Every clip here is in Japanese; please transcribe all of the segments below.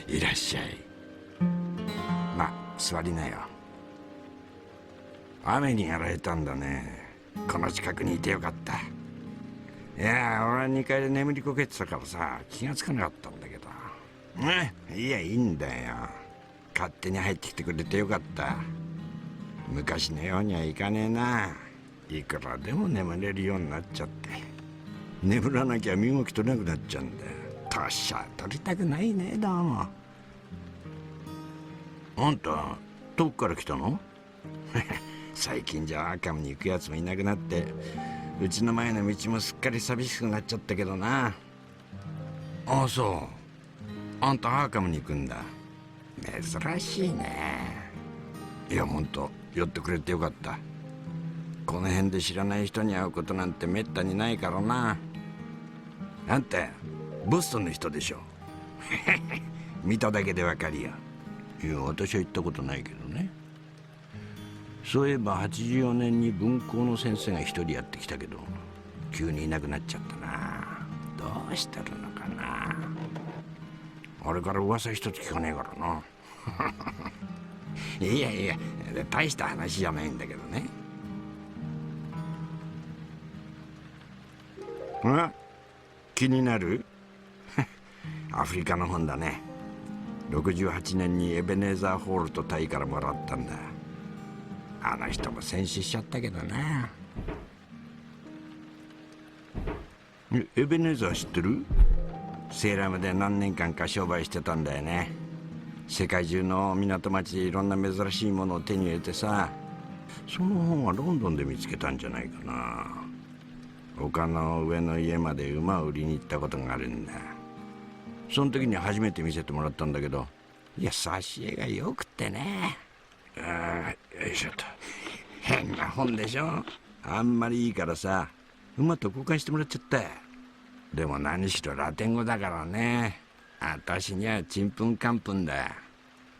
いらっしゃい。まあ座りなよ。雨にやられたんだね。この近くにいてよかった。いや俺は2階で眠りこけてたからさ、気がつかなかったんだけど。いや、いいんだよ。勝手に入ってきてくれてよかった。昔のようにはいかねえな。いくらでも眠れるようになっちゃって。眠らなきゃ身動き取れなくなっちゃうんだよ。年は取りたくないね。どうも。あんた遠くから来たの？最近じゃアーカムに行くやつもいなくなって、うちの前の道もすっかり寂しくなっちゃったけどな。ああ、そう。あんたアーカムに行くんだ。珍しいね。いや、ほんと寄ってくれてよかった。この辺で知らない人に会うことなんてめったにないからな。あんたボストンの人でしょ？見ただけでわかるよ。いや、私は行ったことないけどね。そういえば84年に文校の先生が一人やってきたけど、急にいなくなっちゃったな。どうしてるのかな。あれから噂一つ聞かねえからな。いやいや、大した話じゃないんだけどね。気になる？アフリカの本だね。68年にエベネーザーホールとタイからもらったんだ。あの人も戦死しちゃったけどな。エベネーザー知ってる？セーラムで何年間か商売してたんだよね。世界中の港町でいろんな珍しいものを手に入れてさ、その本はロンドンで見つけたんじゃないかな。丘の上の家まで馬を売りに行ったことがあるんだ。その時に初めて見せてもらったんだけど、いや、挿絵がよくってね。よいしょっと。変な本でしょ。あんまりいいからさ、馬と交換してもらっちゃった。でも何しろラテン語だからね。私にはちんぷんかんぷんだ。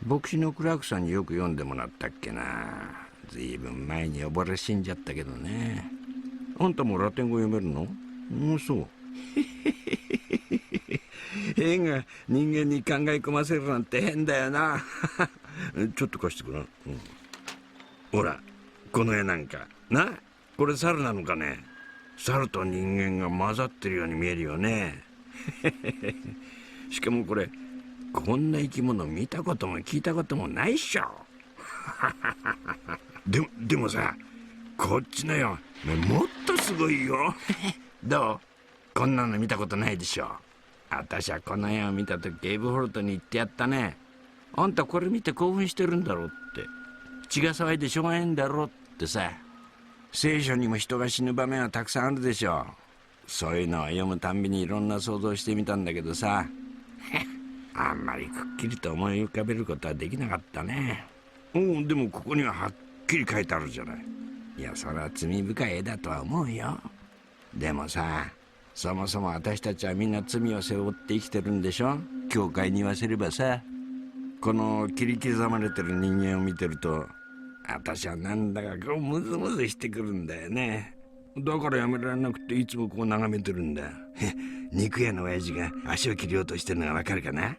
牧師のクラークさんによく読んでもらったっけな。ずいぶん前に溺れ死んじゃったけどね。あんたもラテン語読めるの？そう。絵が人間に考え込ませるなんて変だよな。ちょっと貸してごらん。ほら、この絵なんかな、これ猿なのかね。猿と人間が混ざってるように見えるよね。しかもこれ、こんな生き物見たことも聞いたこともないっしょ。でもさ、こっちのよ、もっとすごいよ。どう？こんなの見たことないでしょ。私はこの絵を見たときゲイブホルトに言ってやったね。あんたこれ見て興奮してるんだろうって。血が騒いでしょうがないんだろうってさ。聖書にも人が死ぬ場面はたくさんあるでしょ。そういうのを読むたんびにいろんな想像してみたんだけどさ。あんまりくっきりと思い浮かべることはできなかったね。でもここにははっきり書いてあるじゃない。いや、それは罪深い絵だとは思うよ。でもさ、そもそも私たちはみんな罪を背負って生きてるんでしょ。教会に言わせればさ。この切り刻まれてる人間を見てると、私はなんだかこうムズムズしてくるんだよね。だからやめられなくていつもこう眺めてるんだ。肉屋の親父が足を切り落としてるのがわかるかな。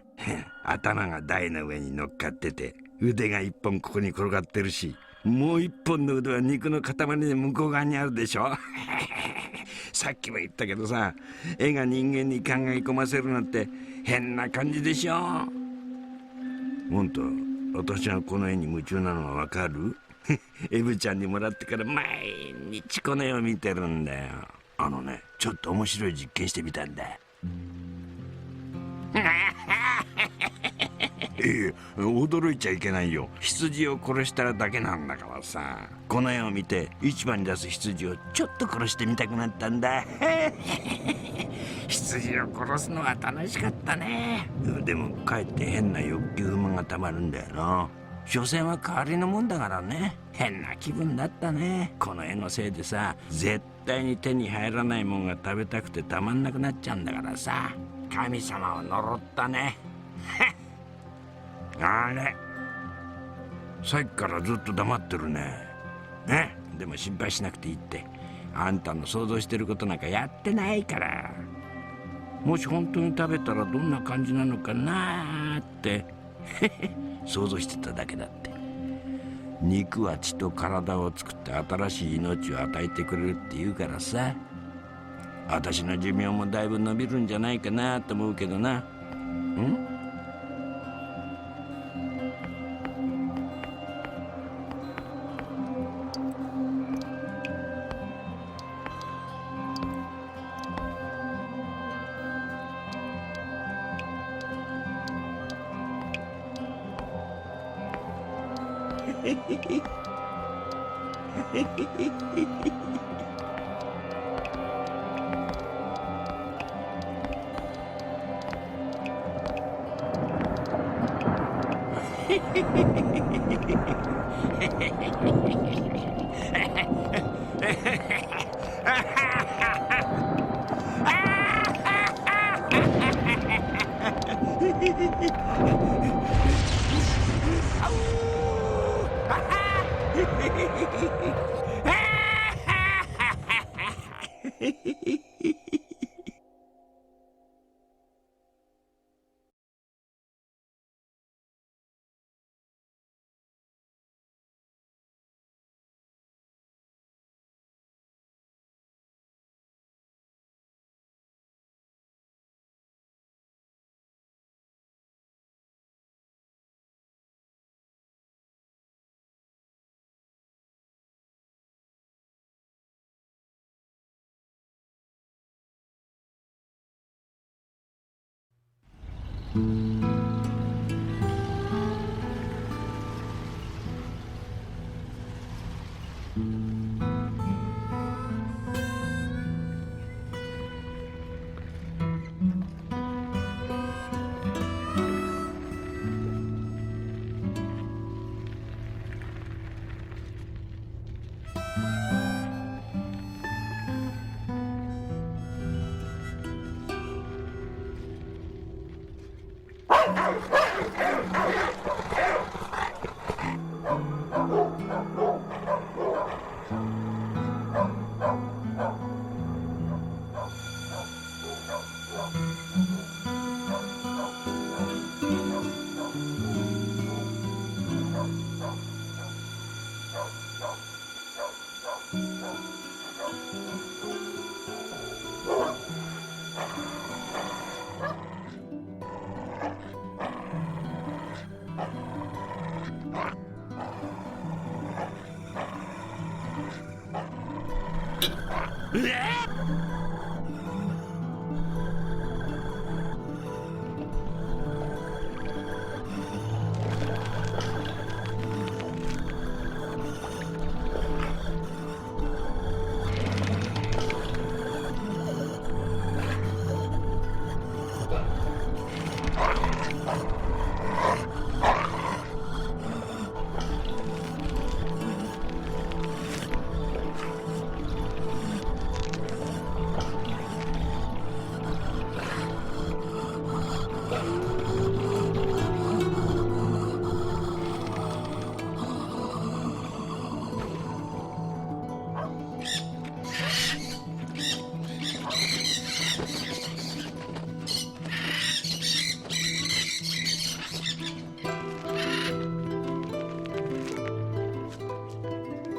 頭が台の上に乗っかってて、腕が一本ここに転がってるし、もう一本の腕は肉の塊で向こう側にあるでしょ。さっきも言ったけどさ、絵が人間に考え込ませるなんて変な感じでしょ。ほんと、私はこの絵に夢中なのはわかる？エブちゃんにもらってから毎日この絵を見てるんだよ。ちょっと面白い実験してみたんだ。驚いちゃいけないよ。羊を殺しただけなんだからさ。この絵を見て市場に出す羊をちょっと殺してみたくなったんだ。羊を殺すのは楽しかったね。でもかえって変な欲求不満がたまるんだよな。所詮は代わりのもんだからね。変な気分だったね。この絵のせいでさ、絶対に手に入らないもんが食べたくてたまんなくなっちゃうんだからさ。神様を呪ったね。あれ、さっきからずっと黙ってるね。でも心配しなくていいって。あんたの想像してることなんかやってないから。もし本当に食べたらどんな感じなのかなーって想像してただけだって。肉は血と体を作って新しい命を与えてくれるって言うからさ、私の寿命もだいぶ伸びるんじゃないかなと思うけどな。ん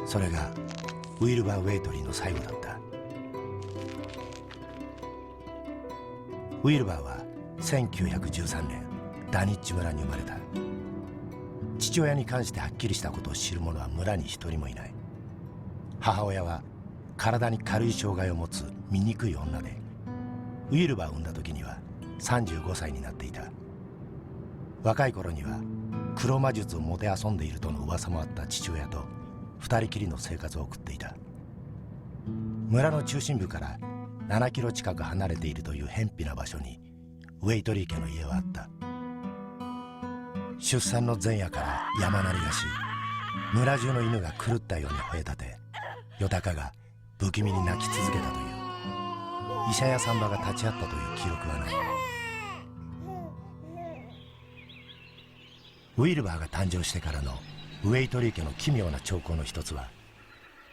それがウィルバー・ウェイトリーの最後だった。ウィルバーは1913年ダニッチ村に生まれた。父親に関してはっきりしたことを知る者は村に一人もいない。母親は体に軽い障害を持つ醜い女で、ウィルバーを産んだ時には35歳になっていた。若い頃には黒魔術をもてあそんでいるとの噂もあった父親と二人きりの生活を送っていた。村の中心部から7キロ近く離れているという偏僻な場所にウェイトリー家の家はあった。出産の前夜から山鳴りがし、村中の犬が狂ったように吠え立て、夜鷹が不気味に鳴き続けたという。医者や産婆が立ち会ったという記録はない。ウィルバーが誕生してからのウェイトリー家の奇妙な兆候の一つは、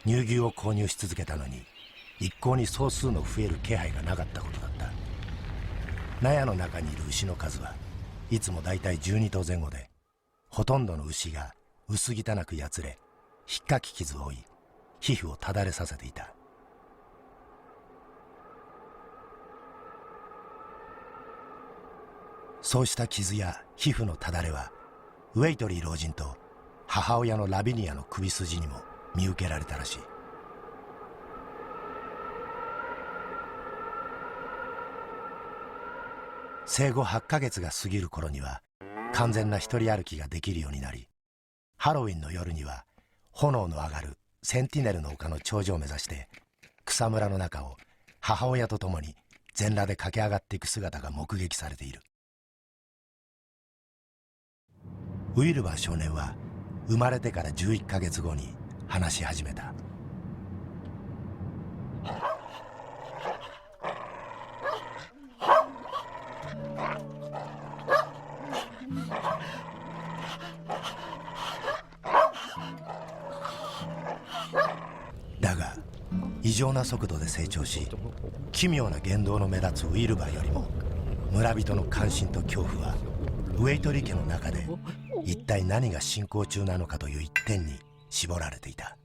乳牛を購入し続けたのに一向に総数の増える気配がなかったことだった。納屋の中にいる牛の数はいつもだいたい12頭前後で、ほとんどの牛が薄汚くやつれ、ひっかき傷を負い、皮膚をただれさせていた。そうした傷や皮膚のただれは、ウェイトリー老人と母親のラビニアの首筋にも見受けられたらしい。生後8ヶ月が過ぎる頃には完全な一人歩きができるようになり、ハロウィンの夜には炎の上がるセンティネルの丘の頂上を目指して草むらの中を母親と共に全裸で駆け上がっていく姿が目撃されている。ウィルバー少年は生まれてから11ヶ月後に話し始めた。だが異常な速度で成長し、奇妙な言動の目立つウィルバーよりも村人の関心と恐怖はウェイトリー家の中で一体何が進行中なのかという一点に絞られていた。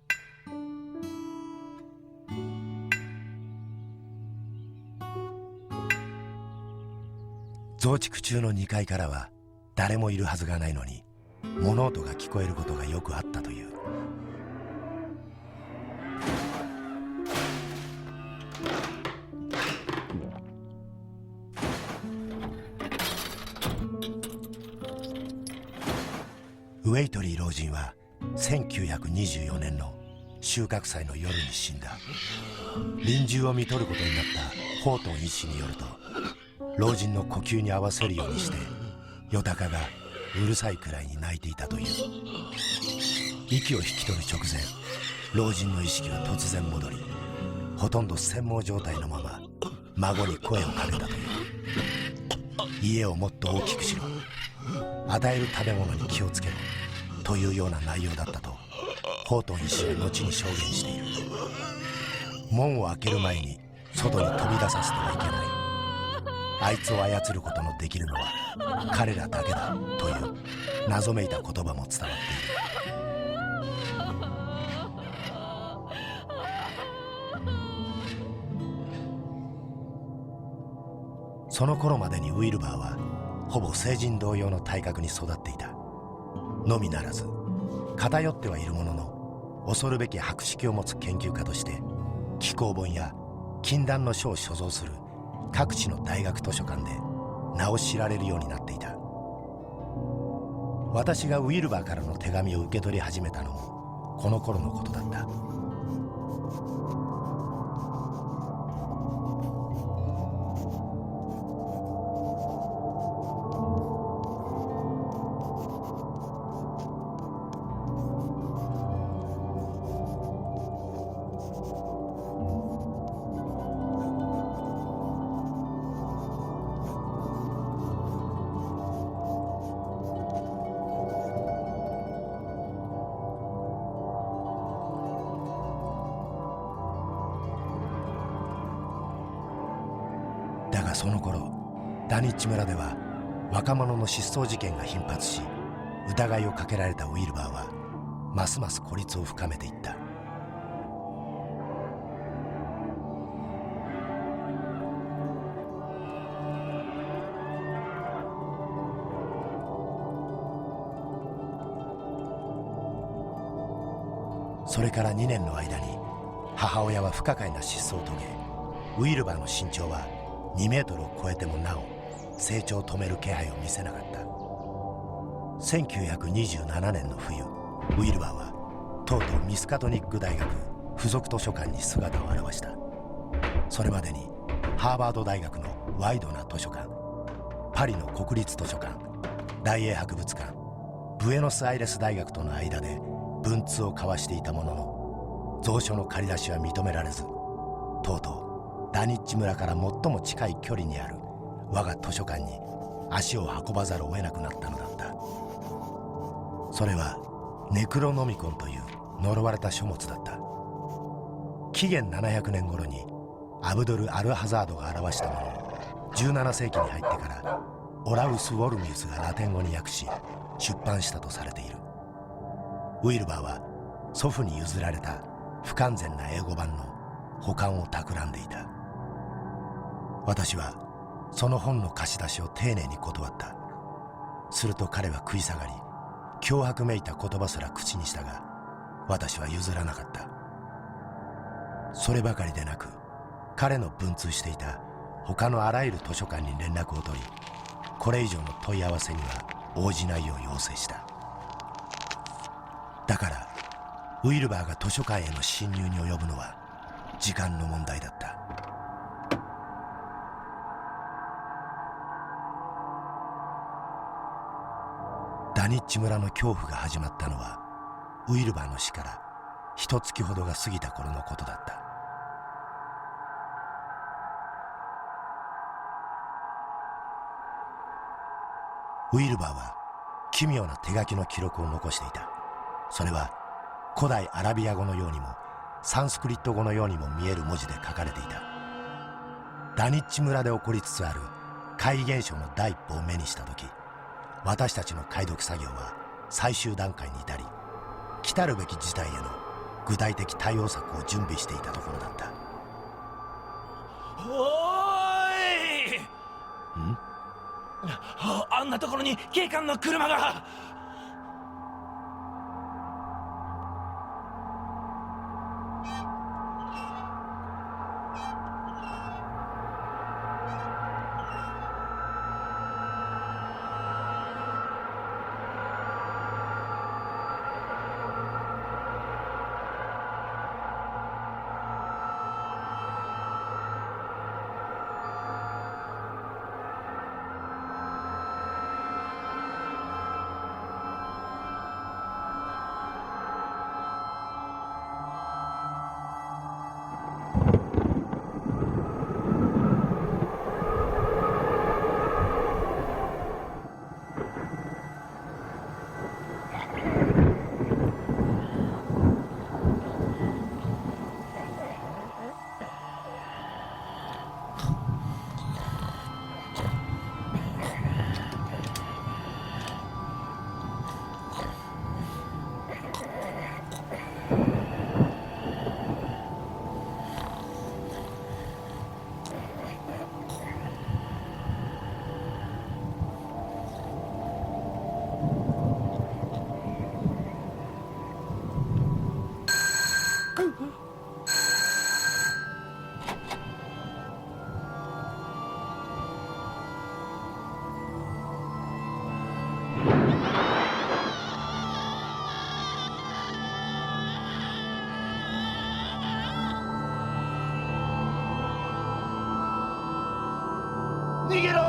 増築中の2階からは誰もいるはずがないのに物音が聞こえることがよくあったという。ウェイトリー老人は1924年の収穫祭の夜に死んだ。臨終を看取ることになったホートン医師によると、老人の呼吸に合わせるようにしてよだかがうるさいくらいに鳴いていたという。息を引き取る直前、老人の意識は突然戻り、ほとんど縵盲状態のまま孫に声をかけたという。家をもっと大きくしろ、与える食べ物に気をつけろというような内容だったとホートン医師は後に証言している。門を開ける前に外に飛び出させてはいけない、あいつを操ることのできるのは彼らだけだという謎めいた言葉も伝わっている。その頃までにウィルバーはほぼ成人同様の体格に育っていたのみならず、偏ってはいるものの恐るべき博識を持つ研究家として紀行本や禁断の書を所蔵する各地の大学図書館で名を知られるようになっていた。私がウィルバーからの手紙を受け取り始めたのもこの頃のことだった。だがその頃、ダニッチ村では若者の失踪事件が頻発し、疑いをかけられたウィルバーはますます孤立を深めていった。それから2年の間に母親は不可解な失踪を遂げ、ウィルバーの身長は2メートルを超えてもなお成長を止める気配を見せなかった。1927年の冬、ウィルバーはとうとうミスカトニック大学附属図書館に姿を現した。それまでにハーバード大学のワイドな図書館、パリの国立図書館、大英博物館、ブエノスアイレス大学との間で文通を交わしていたものの、蔵書の借り出しは認められず、とうとうダニッチ村から最も近い距離にある我が図書館に足を運ばざるを得なくなったのだった。それはネクロノミコンという呪われた書物だった。紀元700年頃にアブドゥル・アルハザードが表したものを17世紀に入ってからオラウス・ウォルミウスがラテン語に訳し出版したとされている。ウィルバーは祖父に譲られた不完全な英語版の保管を企んでいた。私はその本の貸し出しを丁寧に断った。すると彼は食い下がり、脅迫めいた言葉すら口にしたが、私は譲らなかった。そればかりでなく、彼の文通していた他のあらゆる図書館に連絡を取り、これ以上の問い合わせには応じないよう要請した。だからウィルバーが図書館への侵入に及ぶのは時間の問題だった。ダニッチ村の恐怖が始まったのはウィルバーの死から1月ほどが過ぎた頃のことだった。ウィルバーは奇妙な手書きの記録を残していた。それは古代アラビア語のようにもサンスクリット語のようにも見える文字で書かれていた。ダニッチ村で起こりつつある怪異現象の第一歩を目にした時、私たちの解読作業は最終段階に至り、来たるべき事態への具体的対応策を準備していたところだった。おーい！ん？あんなところに警官の車が。逃げろ！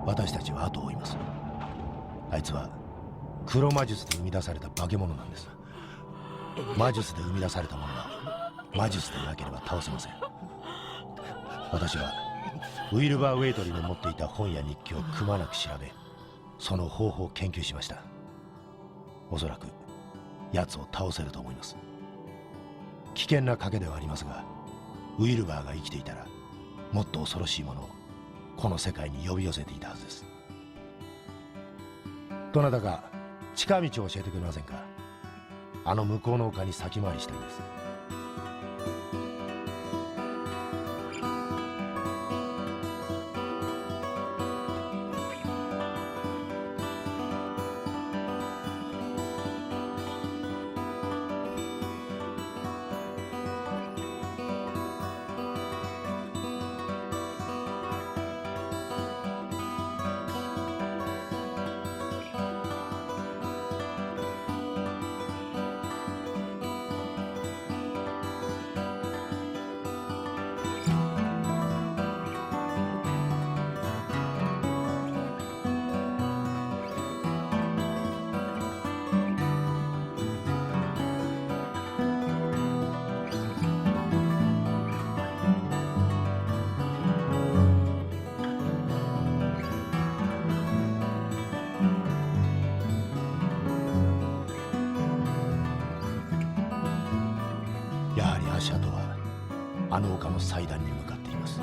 私たちは後を追います。あいつは黒魔術で生み出された化け物なんです。魔術で生み出されたものは魔術でなければ倒せません。私はウィルバー・ウェイトリーの持っていた本や日記をくまなく調べ、その方法を研究しました。おそらく奴を倒せると思います。危険な賭けではありますが、ウィルバーが生きていたらもっと恐ろしいものをこの世界に呼び寄せていたはずです。どなたか近道を教えてくれませんか？あの向こうの丘に先回りしたいです。あの丘の祭壇に向かっています。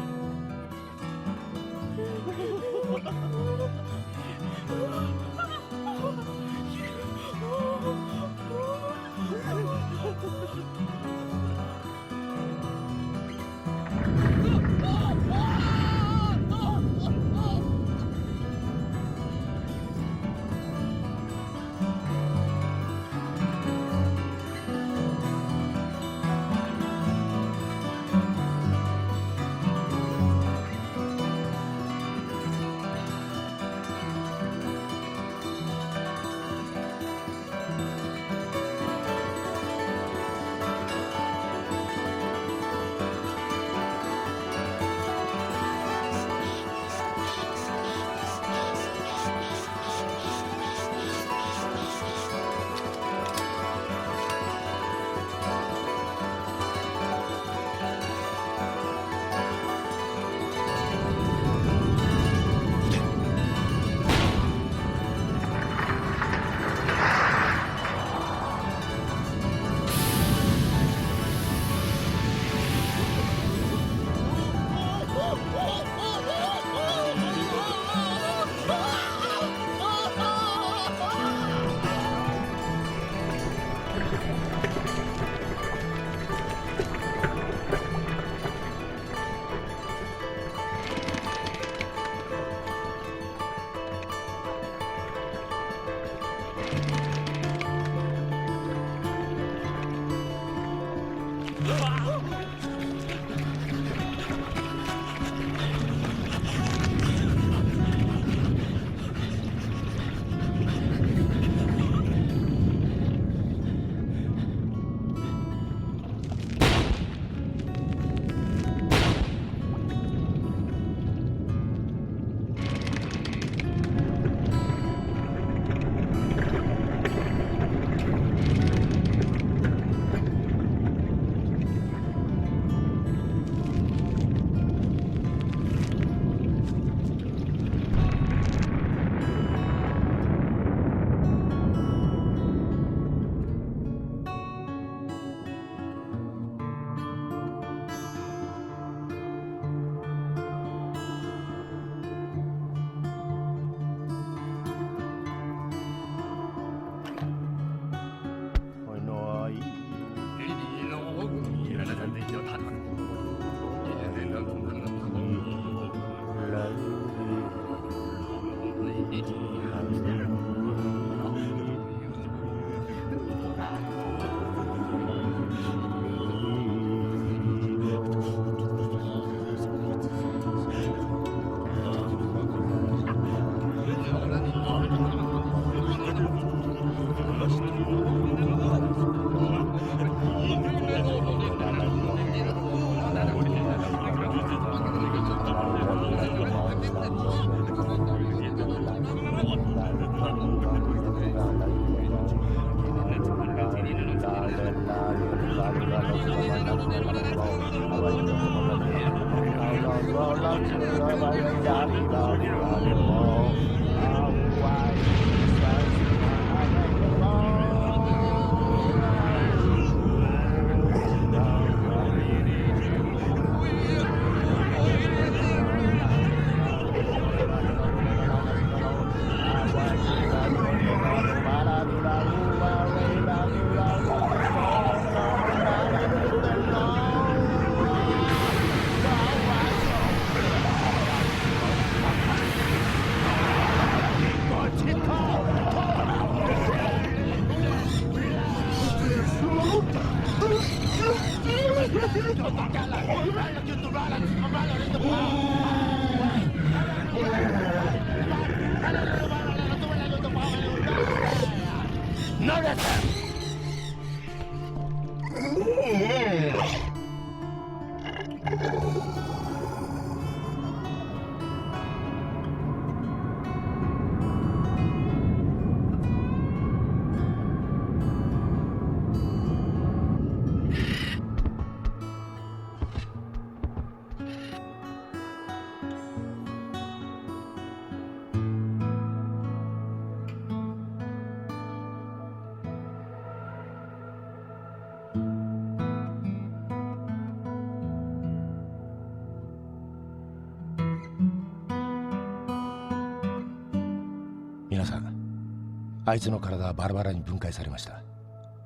あいつの体はバラバラに分解されました。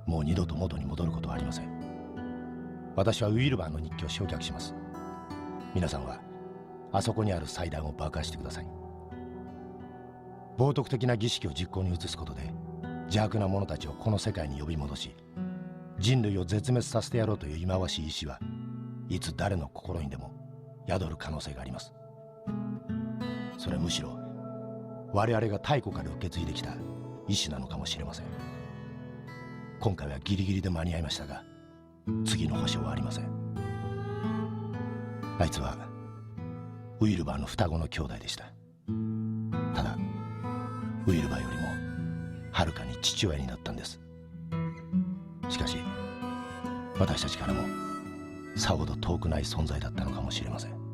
もう二度と元に戻ることはありません。私はウィルバーの日記を焼却します。皆さんはあそこにある祭壇を爆破してください。冒涜的な儀式を実行に移すことで邪悪な者たちをこの世界に呼び戻し、人類を絶滅させてやろうという忌まわしい意志はいつ誰の心にでも宿る可能性があります。それはむしろ我々が太古から受け継いできた意志なのかもしれません。今回はギリギリで間に合いましたが、次の保証はありません。あいつはウィルバーの双子の兄弟でした。ただウィルバーよりもはるかに父親になったんです。しかし私たちからもさほど遠くない存在だったのかもしれません。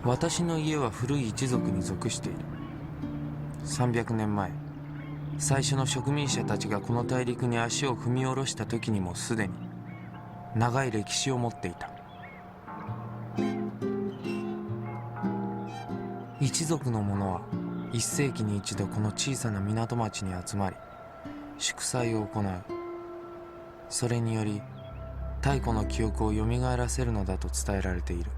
私の家は古い一族に属している。300年前、最初の植民者たちがこの大陸に足を踏み下ろした時にもすでに長い歴史を持っていた。一族の者は1世紀に一度この小さな港町に集まり祝祭を行う。それにより太古の記憶をよみがえらせるのだと伝えられている。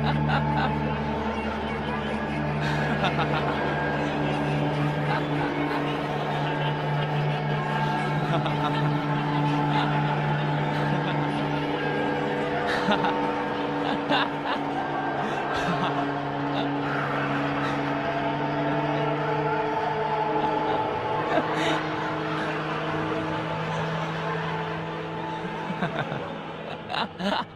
ハハハハ